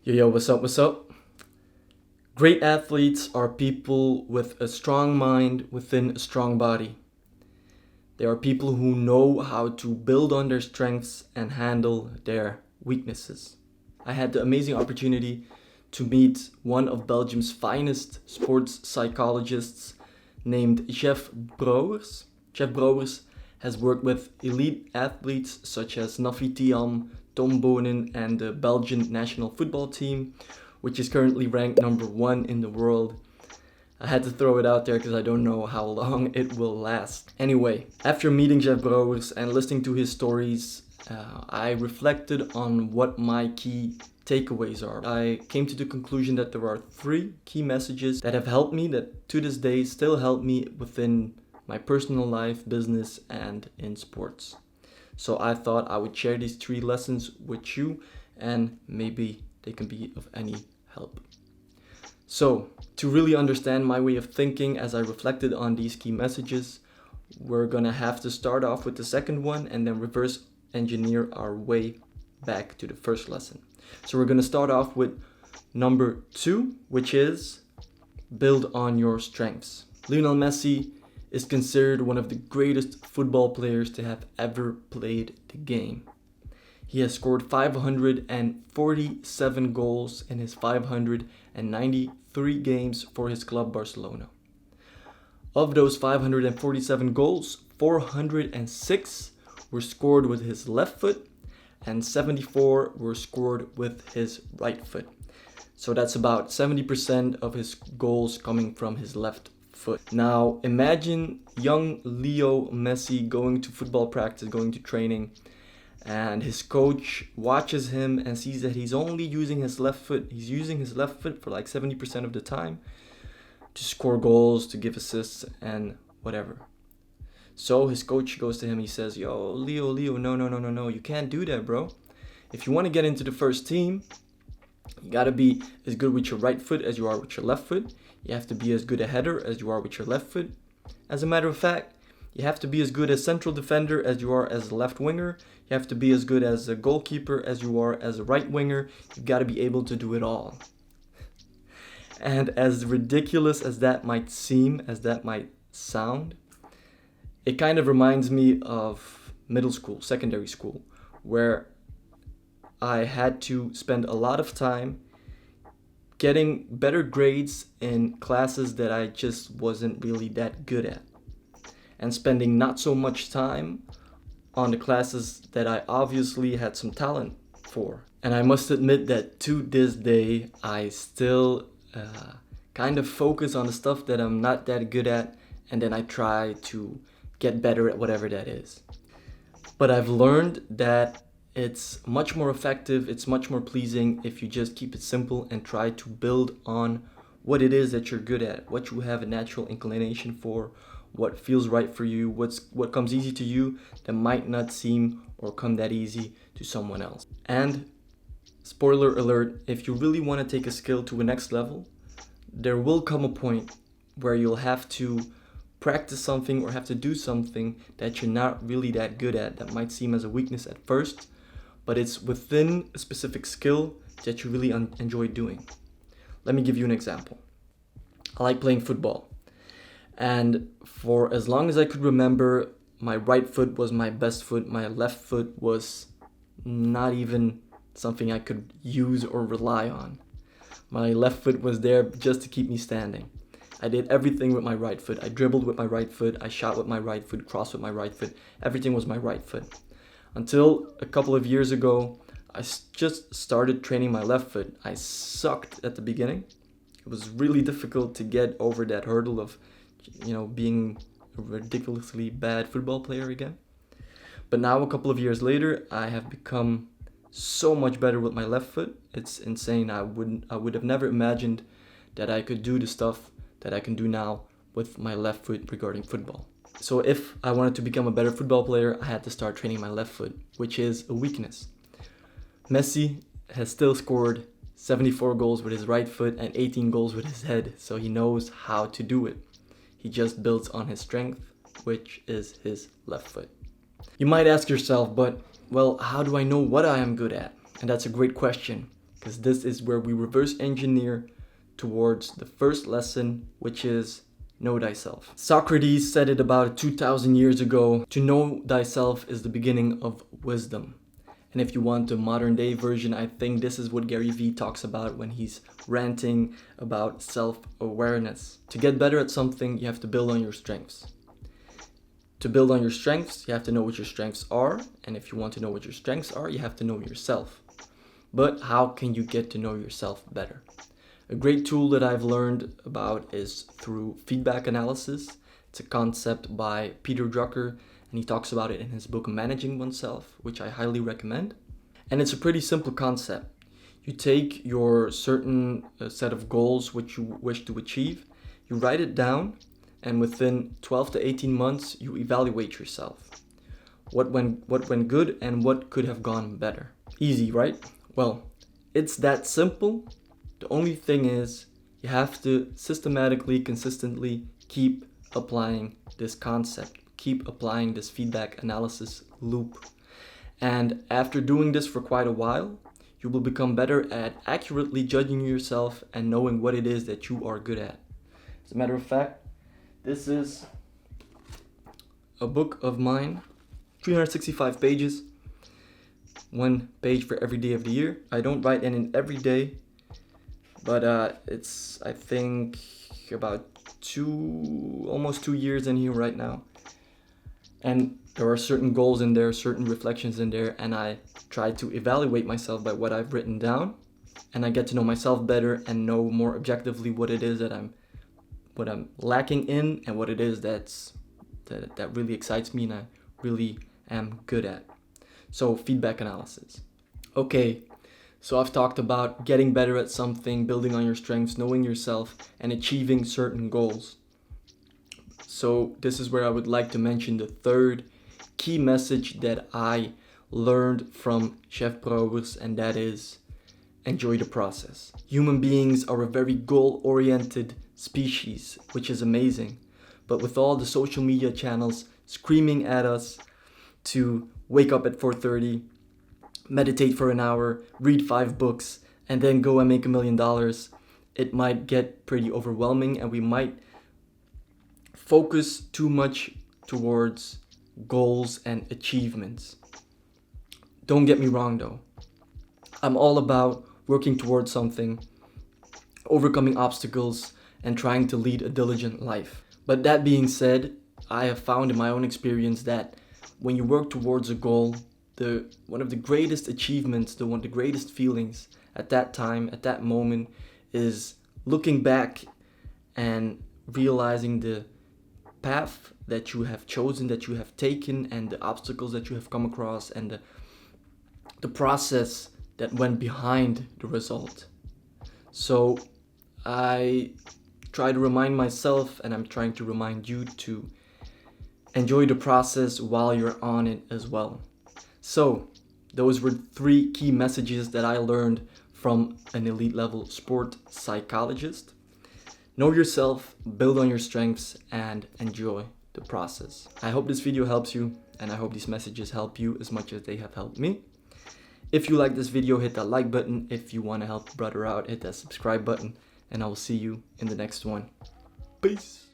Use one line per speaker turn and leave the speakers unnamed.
Yo, what's up, what's up? Great athletes are people with a strong mind within a strong body. They are people who know how to build on their strengths and handle their weaknesses. I had the amazing opportunity to meet one of Belgium's finest sports psychologists named Jeff Brouwers. Jeff Brouwers has worked with elite athletes such as Nafi Thiam, Tom Bonen, and the Belgian national football team, which is currently ranked number 1 in the world. I had to throw it out there because I don't know how long it will last. Anyway, after meeting Jeff Brouwers and listening to his stories, I reflected on what my key takeaways are. I came to the conclusion that there are 3 key messages that have helped me, that to this day still help me within my personal life, business, and in sports. So I thought I would share these 3 lessons with you, and maybe they can be of any help. So, to really understand my way of thinking as I reflected on these key messages, we're gonna have to start off with the second one and then reverse engineer our way back to the first lesson. So we're gonna start off with number 2, which is build on your strengths. Lionel Messi is considered one of the greatest football players to have ever played the game. He has scored 547 goals in his 593 games for his club Barcelona. Of those 547 goals, 406 were scored with his left foot and 74 were scored with his right foot. So that's about 70% of his goals coming from his left foot. Now imagine young Leo Messi going to football practice, going to training, and his coach watches him and sees that he's only using his left foot. He's using his left foot for like 70% of the time to score goals, to give assists, and whatever. So his coach goes to him, he says, yo, Leo, no, you can't do that, bro. If you want to get into the first team, you gotta be as good with your right foot as you are with your left foot. You have to be as good a header as you are with your left foot. As a matter of fact, you have to be as good as central defender as you are as a left winger. You have to be as good as a goalkeeper as you are as a right winger. You've got to be able to do it all. And as ridiculous as that might seem, as that might sound, it kind of reminds me of middle school, secondary school, where I had to spend a lot of time getting better grades in classes that I just wasn't really that good at, and spending not so much time on the classes that I obviously had some talent for. And I must admit that to this day, I still kind of focus on the stuff that I'm not that good at, and then I try to get better at whatever that is. But I've learned that it's much more effective, it's much more pleasing if you just keep it simple and try to build on what it is that you're good at, what you have a natural inclination for, what feels right for you, what comes easy to you that might not seem or come that easy to someone else. And spoiler alert, if you really want to take a skill to a next level, there will come a point where you'll have to practice something or have to do something that you're not really that good at, that might seem as a weakness at first, but it's within a specific skill that you really enjoy doing. Let me give you an example. I like playing football. And for as long as I could remember, my right foot was my best foot. My left foot was not even something I could use or rely on. My left foot was there just to keep me standing. I did everything with my right foot. I dribbled with my right foot. I shot with my right foot, crossed with my right foot. Everything was my right foot. Until a couple of years ago, I just started training my left foot. I sucked at the beginning. It was really difficult to get over that hurdle of being a ridiculously bad football player again. But now, a couple of years later, I have become so much better with my left foot. It's insane. I would have never imagined that I could do the stuff that I can do now with my left foot regarding football. So if I wanted to become a better football player, I had to start training my left foot, which is a weakness. Messi has still scored 74 goals with his right foot and 18 goals with his head, so he knows how to do it. He just builds on his strength, which is his left foot. You might ask yourself, but how do I know what I am good at? And that's a great question, because this is where we reverse engineer towards the first lesson, which is know thyself. Socrates said it about 2,000 years ago. To know thyself is the beginning of wisdom. And if you want a modern day version, I think this is what Gary Vee talks about when he's ranting about self-awareness. To get better at something, you have to build on your strengths. To build on your strengths, you have to know what your strengths are. And if you want to know what your strengths are, you have to know yourself. But how can you get to know yourself better? A great tool that I've learned about is through feedback analysis. It's a concept by Peter Drucker, and he talks about it in his book Managing Oneself, which I highly recommend. And it's a pretty simple concept. You take your certain set of goals which you wish to achieve, you write it down, and within 12 to 18 months, you evaluate yourself. What went good and what could have gone better. Easy, right? Well, it's that simple. The only thing is, you have to systematically, consistently keep applying this concept. Keep applying this feedback analysis loop. And after doing this for quite a while, you will become better at accurately judging yourself and knowing what it is that you are good at. As a matter of fact, this is a book of mine, 365 pages, 1 page for every day of the year. I don't write in every day, but it's, I think, about almost 2 years in here right now. And there are certain goals in there, certain reflections in there, and I try to evaluate myself by what I've written down, and I get to know myself better and know more objectively what it is that I'm lacking in, and what it is that really excites me and I really am good at. So feedback analysis. Okay, so I've talked about getting better at something, building on your strengths, knowing yourself, and achieving certain goals. So this is where I would like to mention the third key message that I learned from Chef Brouwers, and that is enjoy the process. Human beings are a very goal-oriented species, which is amazing. But with all the social media channels screaming at us to wake up at 4:30, meditate for an hour, read 5 books, and then go and make $1 million, it might get pretty overwhelming, and we might focus too much towards goals and achievements. Don't get me wrong though. I'm all about working towards something, overcoming obstacles, and trying to lead a diligent life. But that being said, I have found in my own experience that when you work towards a goal, one of the greatest achievements, one of the greatest feelings at that time, at that moment, is looking back and realizing the path that you have chosen, that you have taken, and the obstacles that you have come across, and the process that went behind the result. So I try to remind myself, and I'm trying to remind you to enjoy the process while you're on it as well. So those were 3 key messages that I learned from an elite level sport psychologist. Know yourself, build on your strengths, and enjoy the process. I hope this video helps you, and I hope these messages help you as much as they have helped me. If you like this video, hit that like button. If you want to help a brother out, hit that subscribe button, and I will see you in the next one. Peace.